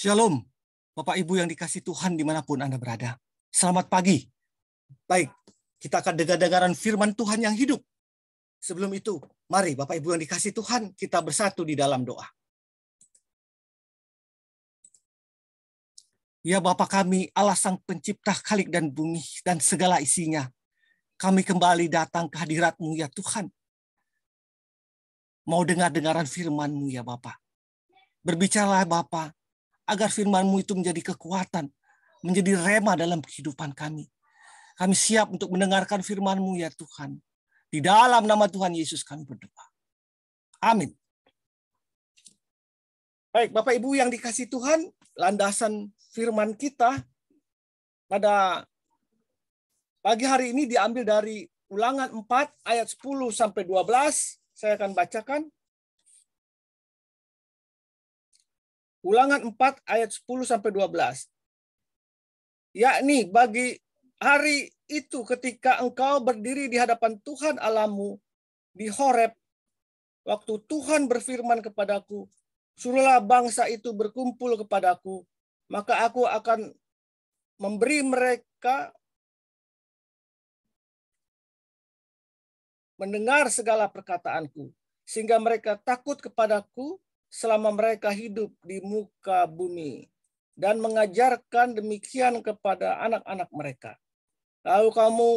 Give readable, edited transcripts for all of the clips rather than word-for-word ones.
Shalom, Bapak Ibu yang dikasih Tuhan dimanapun Anda berada. Selamat pagi. Baik, kita akan dengar-dengaran firman Tuhan yang hidup. Sebelum itu, mari Bapak Ibu yang dikasih Tuhan, kita bersatu di dalam doa. Ya Bapa kami, Allah Sang Pencipta khalik dan bumi dan segala isinya. Kami kembali datang ke hadirat-Mu ya Tuhan. Mau dengar-dengaran firman-Mu ya Bapa. Berbicaralah Bapa, agar firman-Mu itu menjadi kekuatan, menjadi rema dalam kehidupan kami. Kami siap untuk mendengarkan firman-Mu ya Tuhan. Di dalam nama Tuhan Yesus kami berdoa. Amin. Baik, Bapak Ibu yang dikasih Tuhan, landasan firman kita pada pagi hari ini diambil dari Ulangan 4 ayat 10 sampai 12. Saya akan bacakan. Ulangan 4 ayat 10 sampai 12. Yakni bagi hari itu ketika engkau berdiri di hadapan Tuhan Allahmu di Horeb, waktu Tuhan berfirman kepadaku, suruhlah bangsa itu berkumpul kepadaku, maka aku akan memberi mereka mendengar segala perkataanku, sehingga mereka takut kepadaku selama mereka hidup di muka bumi, dan mengajarkan demikian kepada anak-anak mereka. Lalu kamu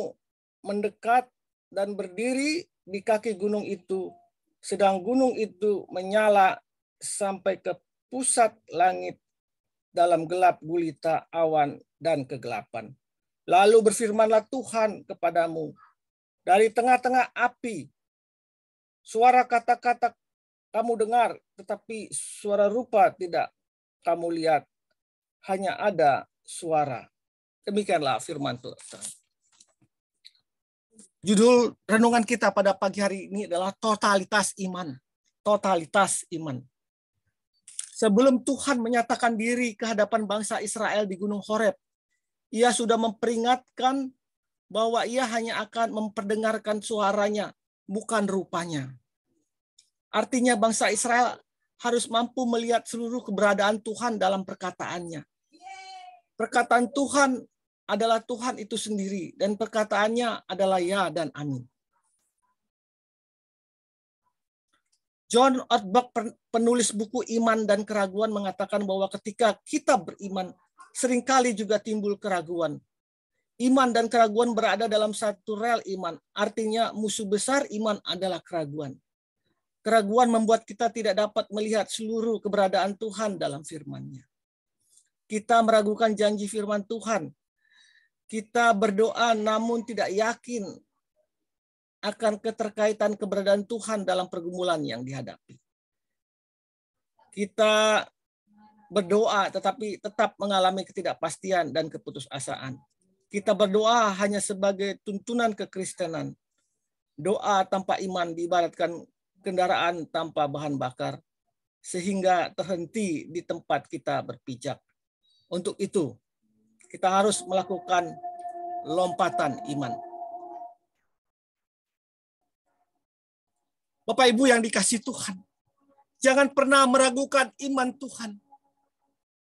mendekat dan berdiri di kaki gunung itu, sedang gunung itu menyala sampai ke pusat langit dalam gelap gulita awan dan kegelapan. Lalu berfirmanlah Tuhan kepadamu, dari tengah-tengah api, suara kata-kata kamu dengar, tetapi suara rupa tidak kamu lihat, hanya ada suara. Demikianlah firman Tuhan. Judul renungan kita pada pagi hari ini adalah totalitas iman. Totalitas iman. Sebelum Tuhan menyatakan diri ke hadapan bangsa Israel di Gunung Horeb, Ia sudah memperingatkan bahwa Ia hanya akan memperdengarkan suaranya, bukan rupanya. Artinya bangsa Israel harus mampu melihat seluruh keberadaan Tuhan dalam perkataannya. Perkataan Tuhan adalah Tuhan itu sendiri, dan perkataannya adalah ya dan amin. John Ortberg, penulis buku Iman dan Keraguan, mengatakan bahwa ketika kita beriman, seringkali juga timbul keraguan. Iman dan keraguan berada dalam satu rel iman. Artinya musuh besar iman adalah keraguan. Keraguan membuat kita tidak dapat melihat seluruh keberadaan Tuhan dalam firman-Nya. Kita meragukan janji firman Tuhan. Kita berdoa namun tidak yakin akan keterkaitan keberadaan Tuhan dalam pergumulan yang dihadapi. Kita berdoa tetapi tetap mengalami ketidakpastian dan keputusasaan. Kita berdoa hanya sebagai tuntunan kekristenan. Doa tanpa iman diibaratkan kendaraan tanpa bahan bakar, sehingga terhenti di tempat kita berpijak. Untuk itu, kita harus melakukan lompatan iman. Bapak Ibu yang dikasih Tuhan, jangan pernah meragukan iman Tuhan.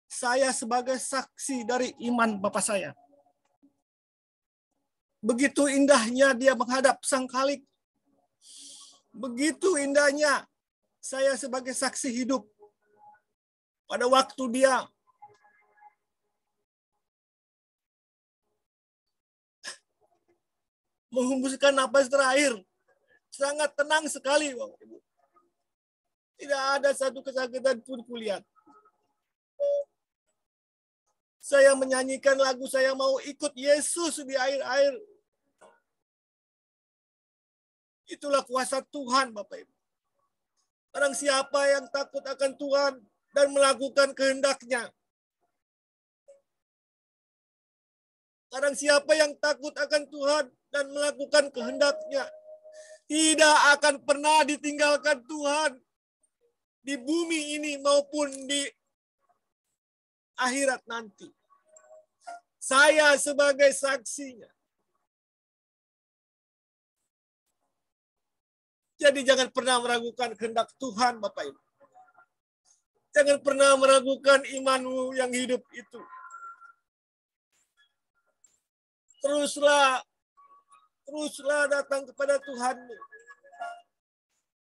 Saya sebagai saksi dari iman Bapak saya. Begitu indahnya dia menghadap Sang Khalik. Begitu indahnya saya sebagai saksi hidup pada waktu dia menghembuskan napas terakhir. Sangat tenang sekali, Bapak Ibu. Tidak ada satu kesakitan pun kulihat. Saya menyanyikan lagu Saya Mau Ikut Yesus di air-air. Itulah kuasa Tuhan, Bapak Ibu. Barang siapa yang takut akan Tuhan dan melakukan kehendak-Nya. Barang siapa yang takut akan Tuhan dan melakukan kehendak-Nya, tidak akan pernah ditinggalkan Tuhan di bumi ini maupun di akhirat nanti. Saya sebagai saksinya. Jadi jangan pernah meragukan kehendak Tuhan, Bapak Ibu. Jangan pernah meragukan imanmu yang hidup itu. Teruslah datang kepada Tuhan.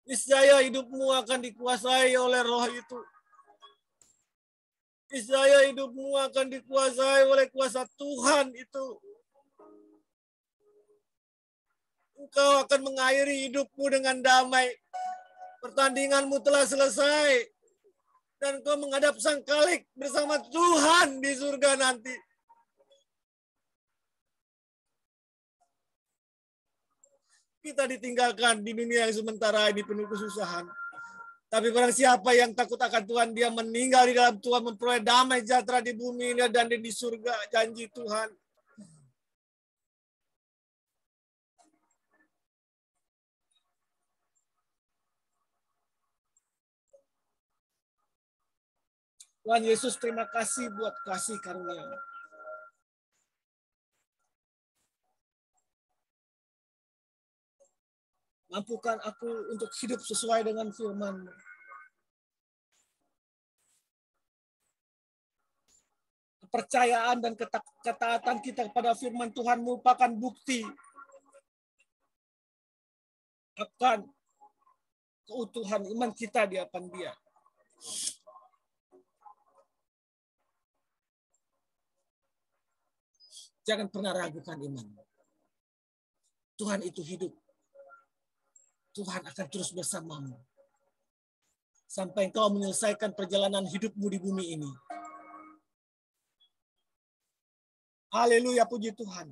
Niscaya hidupmu akan dikuasai oleh roh itu. Niscaya hidupmu akan dikuasai oleh kuasa Tuhan itu. Engkau akan mengakhiri hidupmu dengan damai. Pertandinganmu telah selesai. Dan kau menghadap Sang Khalik bersama Tuhan di surga nanti. Kita ditinggalkan di dunia yang sementara ini penuh kesusahan. Tapi barang siapa yang takut akan Tuhan, dia meninggal di dalam Tuhan, memperoleh damai sejahtera di bumi ini dan di surga, janji Tuhan. Tuhan Yesus, terima kasih buat kasih karunia. Mampukan aku untuk hidup sesuai dengan firman-Mu. Kepercayaan dan ketaatan kita kepada firman Tuhan merupakan bukti akan keutuhan iman kita di hadapan Dia. Jangan pernah ragukan iman. Tuhan itu hidup. Tuhan akan terus bersamamu. Sampai engkau menyelesaikan perjalanan hidupmu di bumi ini. Haleluya, puji Tuhan.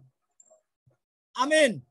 Amin.